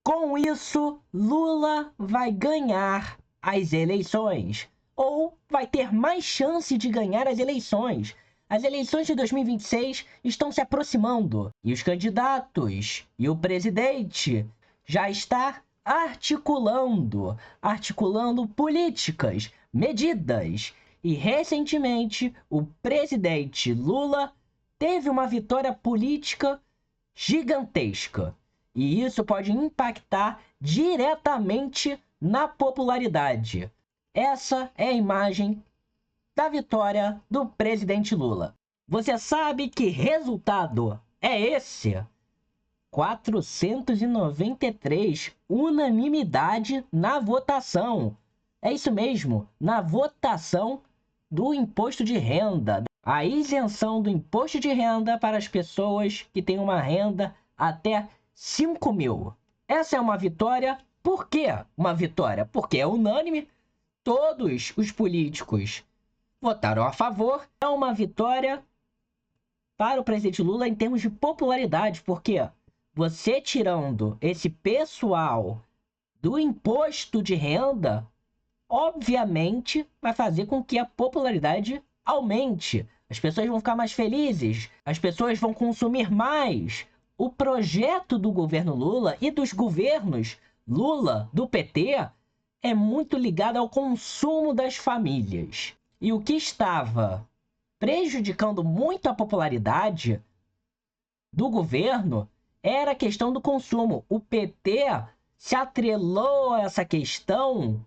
Com isso, Lula vai ganhar as eleições, ou vai ter mais chance de ganhar as eleições. As eleições de 2026 estão se aproximando e os candidatos e o presidente já está articulando políticas, medidas. E recentemente, o presidente Lula teve uma vitória política gigantesca. E isso pode impactar diretamente na popularidade. Essa é a imagem da vitória do presidente Lula. Você sabe que resultado é esse? 493, unanimidade na votação. É isso mesmo, na votação do imposto de renda. A isenção do imposto de renda para as pessoas que têm uma renda até 5 mil. Essa é uma vitória. Por quê uma vitória? Porque é unânime, todos os políticos votaram a favor. É uma vitória para o presidente Lula em termos de popularidade, porque você tirando esse pessoal do imposto de renda, obviamente vai fazer com que a popularidade aumente. As pessoas vão ficar mais felizes, as pessoas vão consumir mais. O projeto do governo Lula e dos governos Lula, do PT, é muito ligado ao consumo das famílias. E o que estava prejudicando muito a popularidade do governo era a questão do consumo. O PT se atrelou a essa questão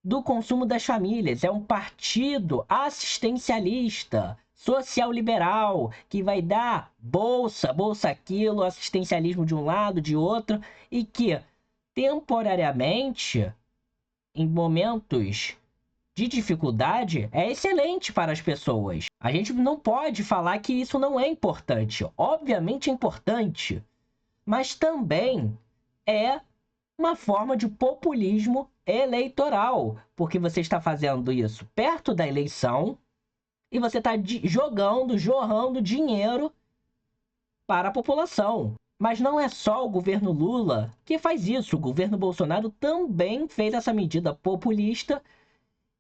do consumo das famílias. É um partido assistencialista, social liberal, que vai dar bolsa aquilo, assistencialismo de um lado, de outro, e que temporariamente, em momentos de dificuldade, é excelente para as pessoas. A gente não pode falar que isso não é importante. Obviamente é importante, mas também é uma forma de populismo eleitoral, porque você está fazendo isso perto da eleição e você está jorrando dinheiro para a população. Mas não é só o governo Lula que faz isso. O governo Bolsonaro também fez essa medida populista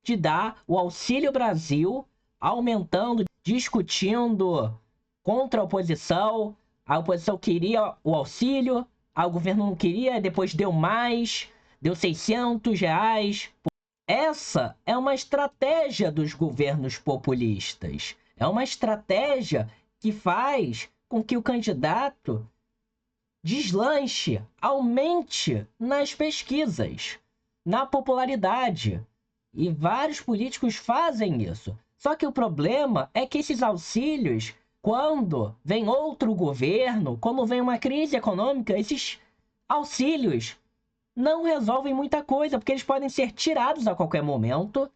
de dar o Auxílio Brasil, aumentando, discutindo contra a oposição. A oposição queria o auxílio, o governo não queria, depois deu mais, deu R$ 600. Essa é uma estratégia dos governos populistas. É uma estratégia que faz com que o candidato deslanche, aumente nas pesquisas, na popularidade. E vários políticos fazem isso. Só que o problema é que esses auxílios, quando vem outro governo, quando vem uma crise econômica, esses auxílios não resolvem muita coisa, porque eles podem ser tirados a qualquer momento.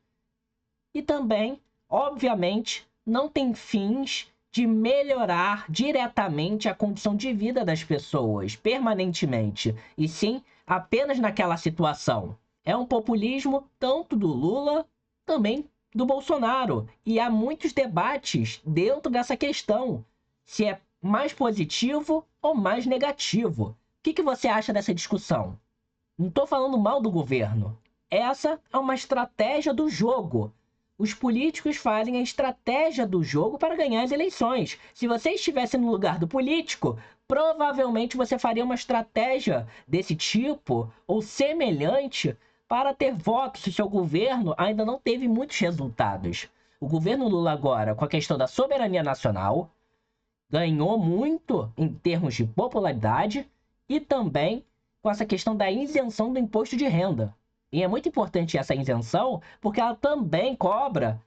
E também, obviamente, não tem fins de melhorar diretamente a condição de vida das pessoas, permanentemente, e sim apenas naquela situação. É um populismo tanto do Lula, também do Bolsonaro. E há muitos debates dentro dessa questão, se é mais positivo ou mais negativo. O que você acha dessa discussão? Não estou falando mal do governo. Essa é uma estratégia do jogo. Os políticos fazem a estratégia do jogo para ganhar as eleições. Se você estivesse no lugar do político, provavelmente você faria uma estratégia desse tipo ou semelhante para ter votos se seu governo ainda não teve muitos resultados. O governo Lula agora, com a questão da soberania nacional, ganhou muito em termos de popularidade e também com essa questão da isenção do imposto de renda. E é muito importante essa isenção porque ela também cobra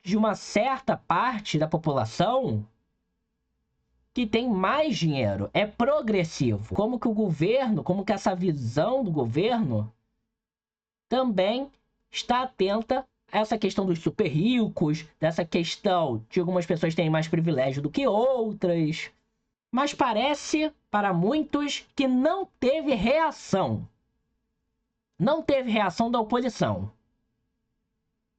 de uma certa parte da população que tem mais dinheiro. É progressivo. Como que essa visão do governo também está atenta a essa questão dos super ricos, dessa questão de algumas pessoas terem mais privilégio do que outras. Mas parece, para muitos, que não teve reação. Não teve reação da oposição.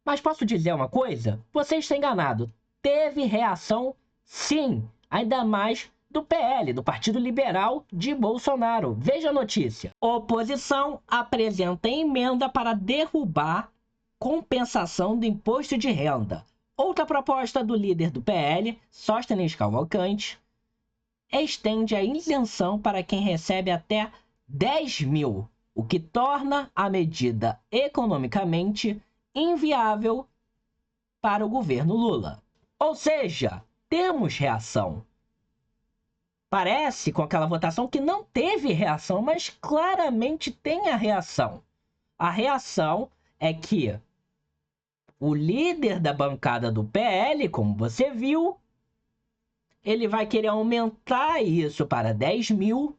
Mas posso dizer uma coisa? Você está enganado. Teve reação, sim. Ainda mais do PL, do Partido Liberal de Bolsonaro. Veja a notícia. Oposição apresenta emenda para derrubar compensação do imposto de renda. Outra proposta do líder do PL, Sóstenes Cavalcante, estende a isenção para quem recebe até 10 mil, o que torna a medida economicamente inviável para o governo Lula. Ou seja, temos reação. Parece com aquela votação que não teve reação, mas claramente tem a reação. A reação é que o líder da bancada do PL, como você viu, ele vai querer aumentar isso para 10 mil.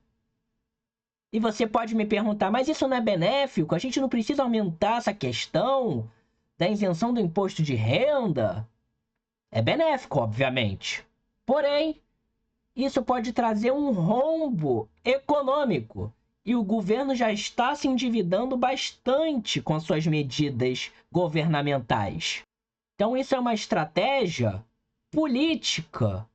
E você pode me perguntar, mas isso não é benéfico? A gente não precisa aumentar essa questão da isenção do imposto de renda? É benéfico, obviamente. Porém, isso pode trazer um rombo econômico. E o governo já está se endividando bastante com suas medidas governamentais. Então, isso é uma estratégia política.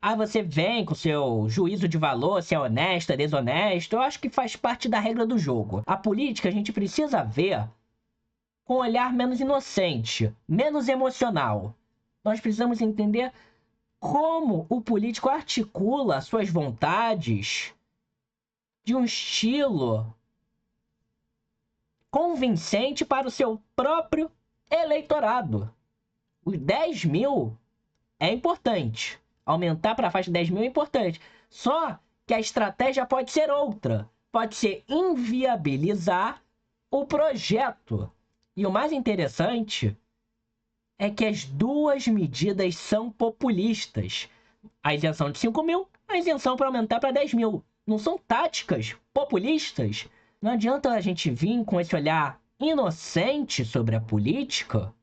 Aí você vem com seu juízo de valor, se é honesto, é desonesto. Eu acho que faz parte da regra do jogo. A política a gente precisa ver com um olhar menos inocente, menos emocional. Nós precisamos entender como o político articula suas vontades de um estilo convincente para o seu próprio eleitorado. Os 10 mil é importante. Aumentar para a faixa de 10 mil é importante. Só que a estratégia pode ser outra. Pode ser inviabilizar o projeto. E o mais interessante é que as duas medidas são populistas. A isenção de 5 mil, a isenção para aumentar para 10 mil. Não são táticas populistas? Não adianta a gente vir com esse olhar inocente sobre a política.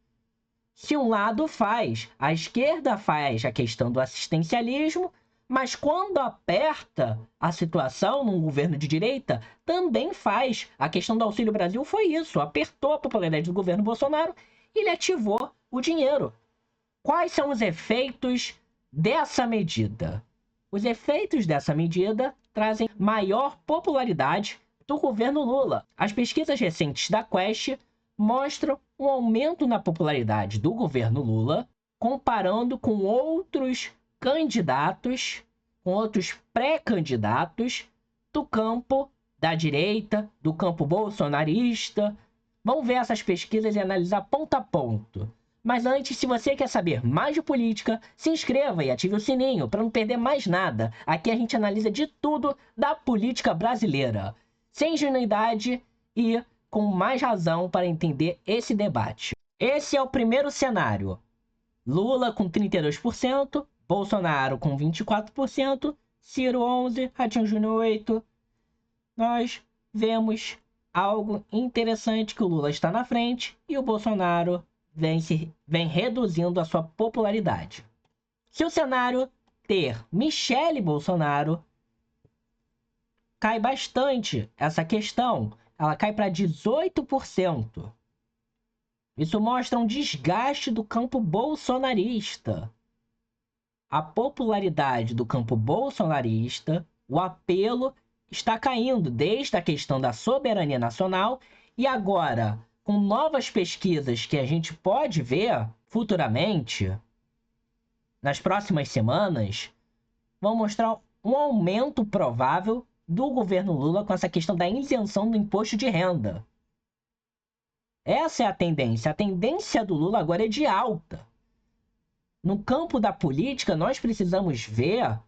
Se um lado faz, a esquerda faz a questão do assistencialismo, mas quando aperta a situação num governo de direita, também faz. A questão do Auxílio Brasil foi isso, apertou a popularidade do governo Bolsonaro e ele ativou o dinheiro. Quais são os efeitos dessa medida? Os efeitos dessa medida trazem maior popularidade do governo Lula. As pesquisas recentes da Quest mostram um aumento na popularidade do governo Lula, comparando com outros candidatos, com outros pré-candidatos do campo da direita, do campo bolsonarista. Vamos ver essas pesquisas e analisar ponto a ponto. Mas antes, se você quer saber mais de política, se inscreva e ative o sininho para não perder mais nada. Aqui a gente analisa de tudo da política brasileira, sem ingenuidade e com mais razão para entender esse debate. Esse é o primeiro cenário. Lula com 32%, Bolsonaro com 24%, Ciro 11%, Ratinho Júnior 8%. Nós vemos algo interessante, que o Lula está na frente e o Bolsonaro vem reduzindo a sua popularidade. Se o cenário ter Michele Bolsonaro, cai bastante essa questão. Ela cai para 18%. Isso mostra um desgaste do campo bolsonarista. A popularidade do campo bolsonarista, o apelo está caindo desde a questão da soberania nacional e agora, com novas pesquisas que a gente pode ver futuramente, nas próximas semanas, vão mostrar um aumento provável do governo Lula com essa questão da isenção do imposto de renda. Essa é a tendência. A tendência do Lula agora é de alta. No campo da política, nós precisamos ver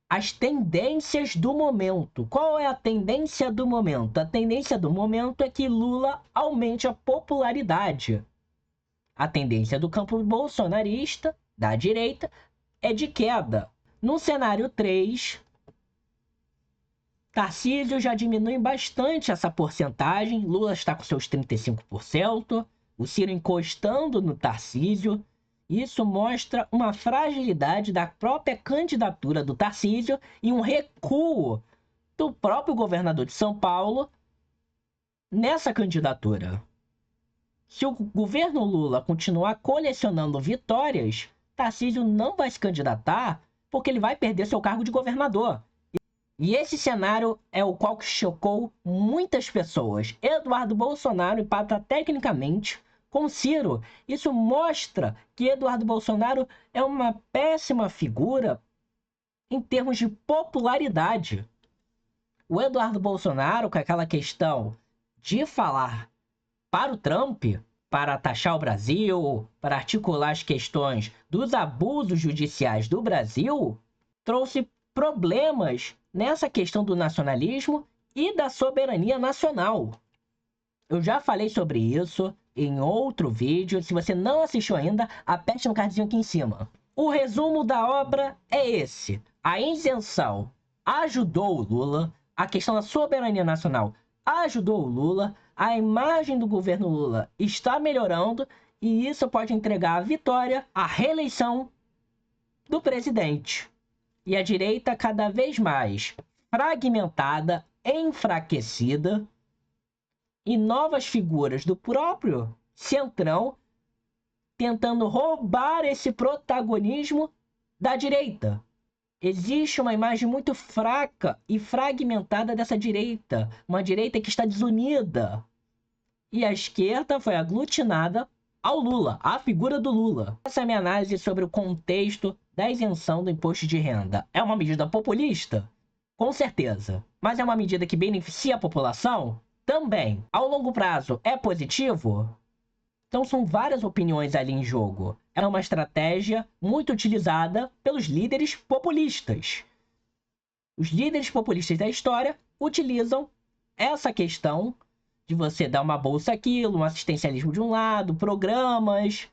as tendências do momento. Qual é a tendência do momento? A tendência do momento é que Lula aumente a popularidade. A tendência do campo bolsonarista, da direita, é de queda. No cenário 3, Tarcísio já diminui bastante essa porcentagem. Lula está com seus 35%. O Ciro encostando no Tarcísio. Isso mostra uma fragilidade da própria candidatura do Tarcísio e um recuo do próprio governador de São Paulo nessa candidatura. Se o governo Lula continuar colecionando vitórias, Tarcísio não vai se candidatar porque ele vai perder seu cargo de governador. E esse cenário é o qual chocou muitas pessoas. Eduardo Bolsonaro empata tecnicamente com Ciro. Isso mostra que Eduardo Bolsonaro é uma péssima figura em termos de popularidade. O Eduardo Bolsonaro, com aquela questão de falar para o Trump, para taxar o Brasil, para articular as questões dos abusos judiciais do Brasil, trouxe problemas nessa questão do nacionalismo e da soberania nacional. Eu já falei sobre isso em outro vídeo. Se você não assistiu ainda, aperte no cardzinho aqui em cima. O resumo da obra é esse. A isenção ajudou o Lula, a questão da soberania nacional ajudou o Lula, a imagem do governo Lula está melhorando e isso pode entregar a vitória, a reeleição do presidente. E a direita cada vez mais fragmentada, enfraquecida, e novas figuras do próprio Centrão tentando roubar esse protagonismo da direita. Existe uma imagem muito fraca e fragmentada dessa direita, uma direita que está desunida. E a esquerda foi aglutinada ao Lula, à figura do Lula. Essa é a minha análise sobre o contexto da isenção do imposto de renda. É uma medida populista? Com certeza. Mas é uma medida que beneficia a população? Também. Ao longo prazo, é positivo? Então são várias opiniões ali em jogo. É uma estratégia muito utilizada pelos líderes populistas. Os líderes populistas da história utilizam essa questão de você dar uma bolsa aquilo, um assistencialismo de um lado, programas,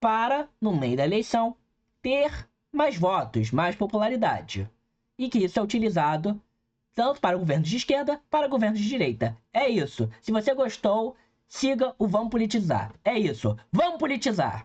para, no meio da eleição, ter mais votos, mais popularidade. E que isso é utilizado tanto para governos de esquerda, para governos de direita. É isso. Se você gostou, siga o Vamos Politizar. É isso. Vamos politizar!